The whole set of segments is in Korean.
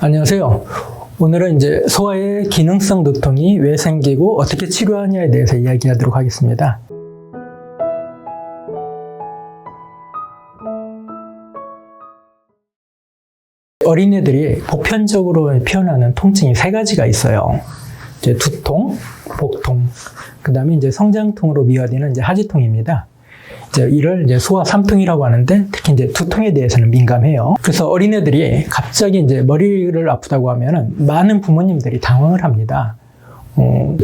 안녕하세요. 오늘은 이제 소아의 기능성 두통이 왜 생기고 어떻게 치료하냐에 대해서 이야기하도록 하겠습니다. 어린애들이 보편적으로 표현하는 통증이 세 가지가 있어요. 이제 두통, 복통, 그 다음에 이제 성장통으로 미화되는 이제 하지통입니다. 이를 이제 소아 3통이라고 하는데 특히 이제 두통에 대해서는 민감해요. 그래서 어린애들이 갑자기 이제 머리를 아프다고 하면은 많은 부모님들이 당황을 합니다.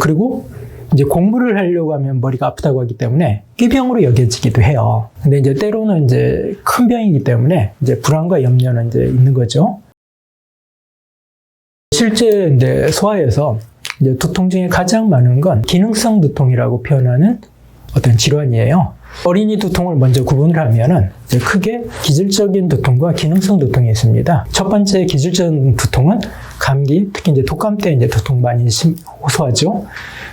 그리고 이제 공부를 하려고 하면 머리가 아프다고 하기 때문에 꾀병으로 여겨지기도 해요. 근데 이제 때로는 이제 큰 병이기 때문에 이제 불안과 염려는 이제 있는 거죠. 실제 이제 소아에서 이제 두통 중에 가장 많은 건 기능성 두통이라고 표현하는 어떤 질환이에요. 어린이 두통을 먼저 구분을 하면은 이제 크게 기질적인 두통과 기능성 두통이 있습니다. 첫 번째 기질적인 두통은 감기, 특히 이제 독감 때 이제 두통 많이 호소하죠.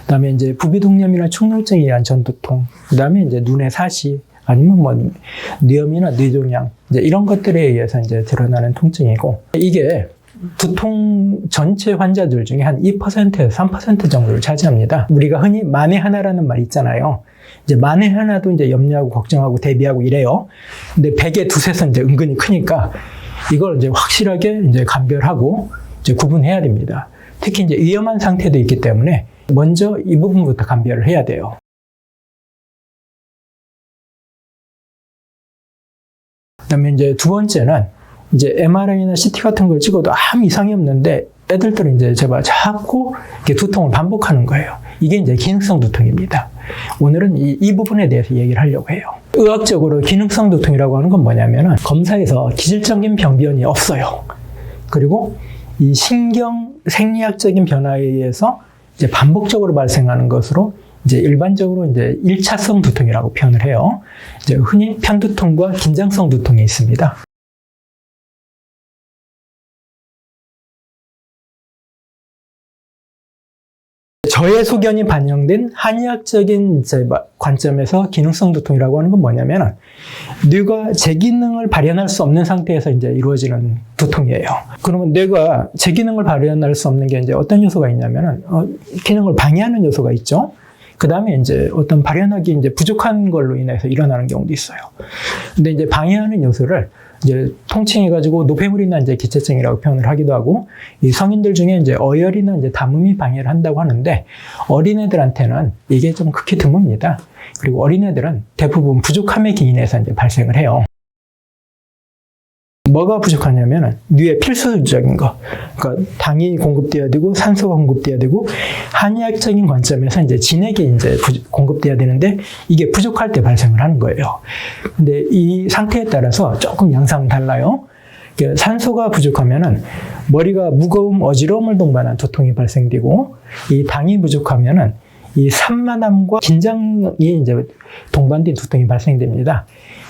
그다음에 이제 부비동염이나 축농증에 의한 전두통, 그다음에 이제 눈의 사시, 아니면 뭐 뇌염이나 뇌종양, 이제 이런 것들에 의해서 이제 드러나는 통증이고, 이게 두통 전체 환자들 중에 한 2%에서 3% 정도를 차지합니다. 우리가 흔히 만에 하나라는 말 있잖아요. 이제 만에 하나도 이제 염려하고 걱정하고 대비하고 이래요. 근데 100에 두셋은 이제 은근히 크니까 이걸 이제 확실하게 이제 감별하고 이제 구분해야 됩니다. 특히 이제 위험한 상태도 있기 때문에 먼저 이 부분부터 감별을 해야 돼요. 그다음에 이제 두 번째는 이제 MRI나 CT 같은 걸 찍어도 아무 이상이 없는데 애들들은 이제 제발 자꾸 이렇게 두통을 반복하는 거예요. 이게 이제 기능성 두통입니다. 오늘은 이 부분에 대해서 얘기를 하려고 해요. 의학적으로 기능성 두통이라고 하는 건 뭐냐면은 검사에서 기질적인 병변이 없어요. 그리고 이 신경 생리학적인 변화에 의해서 이제 반복적으로 발생하는 것으로 이제 일반적으로 이제 1차성 두통이라고 표현을 해요. 이제 흔히 편두통과 긴장성 두통이 있습니다. 저의 소견이 반영된 한의학적인 관점에서 기능성 두통이라고 하는 건 뭐냐면 뇌가 제 기능을 발현할 수 없는 상태에서 이제 이루어지는 두통이에요. 그러면 뇌가 제 기능을 발현할 수 없는 게 이제 어떤 요소가 있냐면은 기능을 방해하는 요소가 있죠. 그 다음에 이제 어떤 발현하기 이제 부족한 걸로 인해서 일어나는 경우도 있어요. 근데 이제 방해하는 요소를 이제 통칭해가지고 노폐물이나 이제 기체증이라고 표현을 하기도 하고, 이 성인들 중에 이제 어혈이나 이제 담음이 방해를 한다고 하는데, 어린애들한테는 이게 좀 극히 드뭅니다. 그리고 어린애들은 대부분 부족함에 기인해서 이제 발생을 해요. 뭐가 부족하냐면은 뇌의 필수적인 거, 그러니까 당이 공급돼야 되고 산소가 공급돼야 되고 한의학적인 관점에서 이제 진액이 이제 공급돼야 되는데 이게 부족할 때 발생을 하는 거예요. 근데 이 상태에 따라서 조금 양상은 달라요. 산소가 부족하면은 머리가 무거움, 어지러움을 동반한 두통이 발생되고, 이 당이 부족하면은 이 산만함과 긴장이 이제 동반된 두통이 발생됩니다.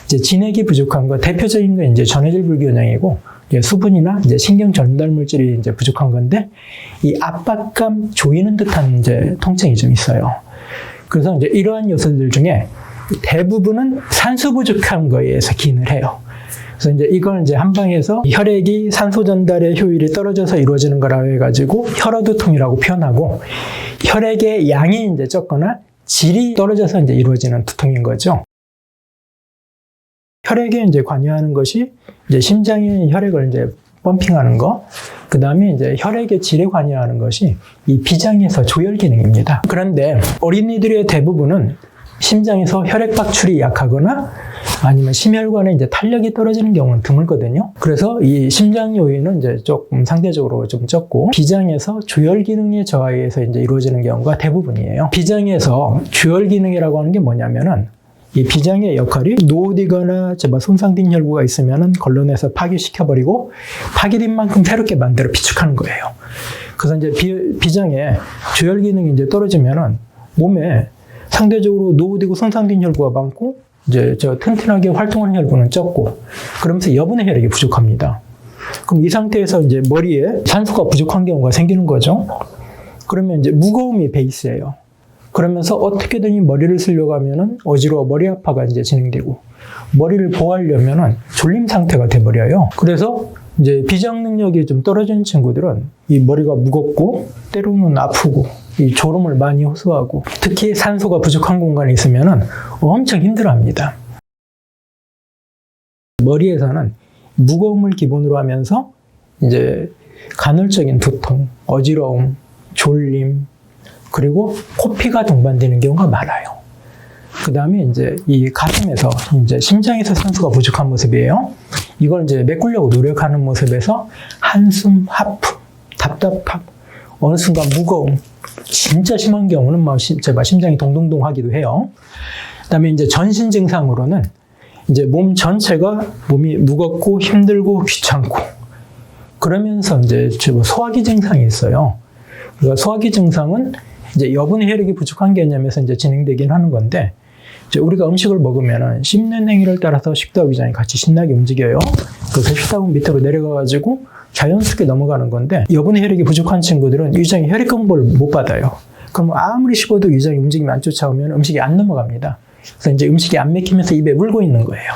이제 진액이 부족한 거, 대표적인 건 이제 전해질 불균형이고, 수분이나 이제 신경 전달 물질이 이제 부족한 건데, 이 압박감 조이는 듯한 이제 통증이 좀 있어요. 그래서 이제 이러한 요소들 중에 대부분은 산소 부족한 거에 의해서 기인을 해요. 그래서 이제 이걸 이제 한방에서 혈액이 산소 전달의 효율이 떨어져서 이루어지는 거라고 해가지고 혈어두통이라고 표현하고, 혈액의 양이 이제 적거나 질이 떨어져서 이제 이루어지는 두통인 거죠. 혈액에 이제 관여하는 것이 이제 심장의 혈액을 이제 펌핑하는 거, 그 다음에 이제 혈액의 질에 관여하는 것이 이 비장에서 조혈 기능입니다. 그런데 어린이들의 대부분은 심장에서 혈액 박출이 약하거나 아니면 심혈관에 이제 탄력이 떨어지는 경우는 드물거든요. 그래서 이 심장 요인은 이제 조금 상대적으로 좀 적고, 비장에서 조혈 기능의 저하에 의해서 이제 이루어지는 경우가 대부분이에요. 비장에서 조혈 기능이라고 하는 게 뭐냐면은 이 비장의 역할이 노후되거나 손상된 혈구가 있으면은 걸러내서 파괴시켜버리고 파괴된 만큼 새롭게 만들어 비축하는 거예요. 그래서 이제 비장의 조혈 기능이 이제 떨어지면은 몸에 상대적으로 노후되고 손상된 혈구가 많고 이제 튼튼하게 활동하는 혈구는 적고, 그러면서 여분의 혈액이 부족합니다. 그럼 이 상태에서 이제 머리에 산소가 부족한 경우가 생기는 거죠. 그러면 이제 무거움이 베이스예요. 그러면서 어떻게든 이 머리를 쓰려고 하면은 어지러워 머리 아파가 이제 진행되고, 머리를 보호하려면은 졸림 상태가 돼버려요. 그래서 이제 비장 능력이 좀 떨어진 친구들은 이 머리가 무겁고 때로는 아프고 이 졸음을 많이 호소하고 특히 산소가 부족한 공간에 있으면 엄청 힘들어합니다. 머리에서는 무거움을 기본으로 하면서 이제 간헐적인 두통, 어지러움, 졸림, 그리고 코피가 동반되는 경우가 많아요. 그 다음에 이제 이 가슴에서 이제 심장에서 산소가 부족한 모습이에요. 이걸 이제 메꾸려고 노력하는 모습에서 한숨, 하품, 답답함, 어느 순간 무거움, 진짜 심한 경우는 제가 심장이 동동동 하기도 해요. 그 다음에 이제 전신 증상으로는 이제 몸 전체가 몸이 무겁고 힘들고 귀찮고 그러면서 이제 소화기 증상이 있어요. 그러니까 소화기 증상은 이제 여분의 혈액이 부족한 개념에서 이제 진행되긴 하는 건데 이제 우리가 음식을 먹으면 씹는 행위를 따라서 식도와 위장이 같이 신나게 움직여요. 그래서 식도는 밑으로 내려가가지고 자연스럽게 넘어가는 건데 여분의 혈액이 부족한 친구들은 위장이 혈액 공급을 못 받아요. 그럼 아무리 씹어도 위장이 움직임이 안 쫓아오면 음식이 안 넘어갑니다. 그래서 이제 음식이 안 맥히면서 입에 물고 있는 거예요.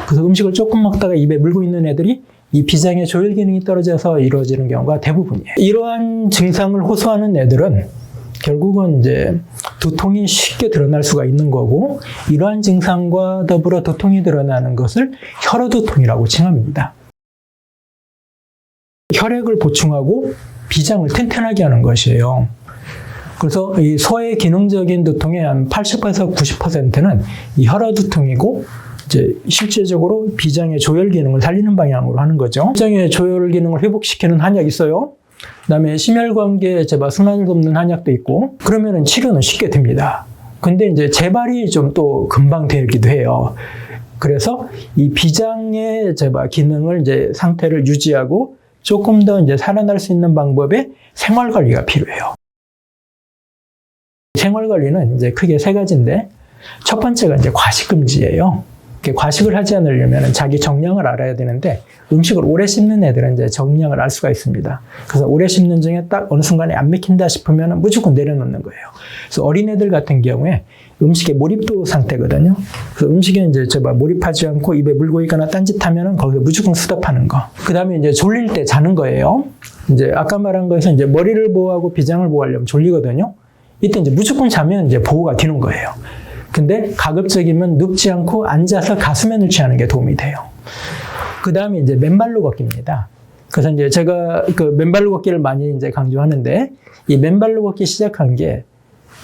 그래서 음식을 조금 먹다가 입에 물고 있는 애들이 이 비장의 조혈 기능이 떨어져서 이루어지는 경우가 대부분이에요. 이러한 증상을 호소하는 애들은 결국은 이제 두통이 쉽게 드러날 수가 있는 거고 이러한 증상과 더불어 두통이 드러나는 것을 혈어두통이라고 칭합니다. 혈액을 보충하고 비장을 튼튼하게 하는 것이에요. 그래서 이 소의 기능적인 두통의 한 80에서 90%는 이 혈어두통이고 이제 실제적으로 비장의 조혈 기능을 살리는 방향으로 하는 거죠. 비장의 조혈 기능을 회복시키는 한약이 있어요. 그다음에 심혈관계 재발 순환을 돕는 한약도 있고 그러면은 치료는 쉽게 됩니다. 근데 이제 재발이 좀 또 금방 되기도 해요. 그래서 이 비장의 재발 기능을 이제 상태를 유지하고 조금 더 이제 살아날 수 있는 방법의 생활 관리가 필요해요. 생활 관리는 이제 크게 세 가지인데 첫 번째가 이제 과식 금지예요. 과식을 하지 않으려면 자기 정량을 알아야 되는데 음식을 오래 씹는 애들은 이제 정량을 알 수가 있습니다. 그래서 오래 씹는 중에 딱 어느 순간에 안 맥힌다 싶으면 무조건 내려놓는 거예요. 그래서 어린애들 같은 경우에 음식에 몰입도 상태거든요. 그래서 음식에 이제 몰입하지 않고 입에 물고 있거나 딴짓하면 거기서 무조건 스톱하는 거. 그 다음에 이제 졸릴 때 자는 거예요. 이제 아까 말한 거에서 이제 머리를 보호하고 비장을 보호하려면 졸리거든요. 이때 이제 무조건 자면 이제 보호가 되는 거예요. 근데 가급적이면 눕지 않고 앉아서 가수면을 취하는 게 도움이 돼요. 그 다음에 이제 맨발로 걷기입니다. 그래서 이제 제가 그 맨발로 걷기를 많이 이제 강조하는데 이 맨발로 걷기 시작한 게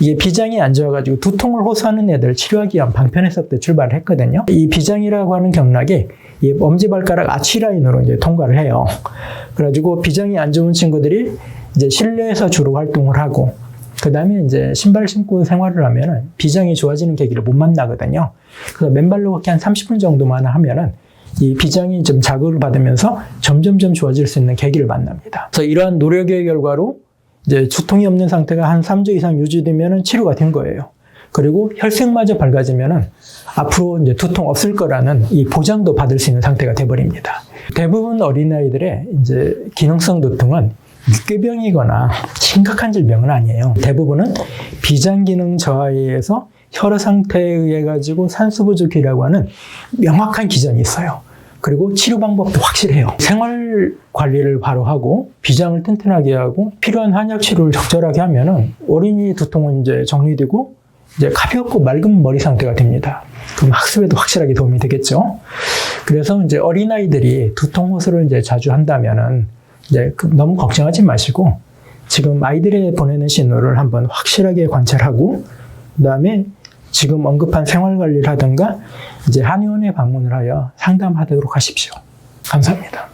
이게 비장이 안 좋아가지고 두통을 호소하는 애들 치료하기 위한 방편에서부터 출발을 했거든요. 이 비장이라고 하는 경락이 이 엄지발가락 아치 라인으로 이제 통과를 해요. 그래가지고 비장이 안 좋은 친구들이 이제 실내에서 주로 활동을 하고 그 다음에 이제 신발 신고 생활을 하면은 비장이 좋아지는 계기를 못 만나거든요. 그래서 맨발로 걷기 한 30분 정도만 하면은 이 비장이 좀 자극을 받으면서 점점점 좋아질 수 있는 계기를 만납니다. 그래서 이러한 노력의 결과로 이제 두통이 없는 상태가 한 3주 이상 유지되면은 치료가 된 거예요. 그리고 혈색마저 밝아지면은 앞으로 이제 두통 없을 거라는 이 보장도 받을 수 있는 상태가 돼버립니다. 대부분 어린아이들의 이제 기능성 두통은 육괴병이거나 심각한 질병은 아니에요. 대부분은 비장 기능 저하에 의해서 혈어 상태에 의해 가지고 산소 부족이라고 하는 명확한 기전이 있어요. 그리고 치료 방법도 확실해요. 생활 관리를 바로 하고 비장을 튼튼하게 하고 필요한 한약 치료를 적절하게 하면은 어린이 두통은 이제 정리되고 이제 가볍고 맑은 머리 상태가 됩니다. 그럼 학습에도 확실하게 도움이 되겠죠. 그래서 이제 어린아이들이 두통 호소를 이제 자주 한다면은 이제 너무 걱정하지 마시고 지금 아이들에 보내는 신호를 한번 확실하게 관찰하고 그다음에 지금 언급한 생활 관리를 하든가 이제 한의원에 방문을 하여 상담하도록 하십시오. 감사합니다.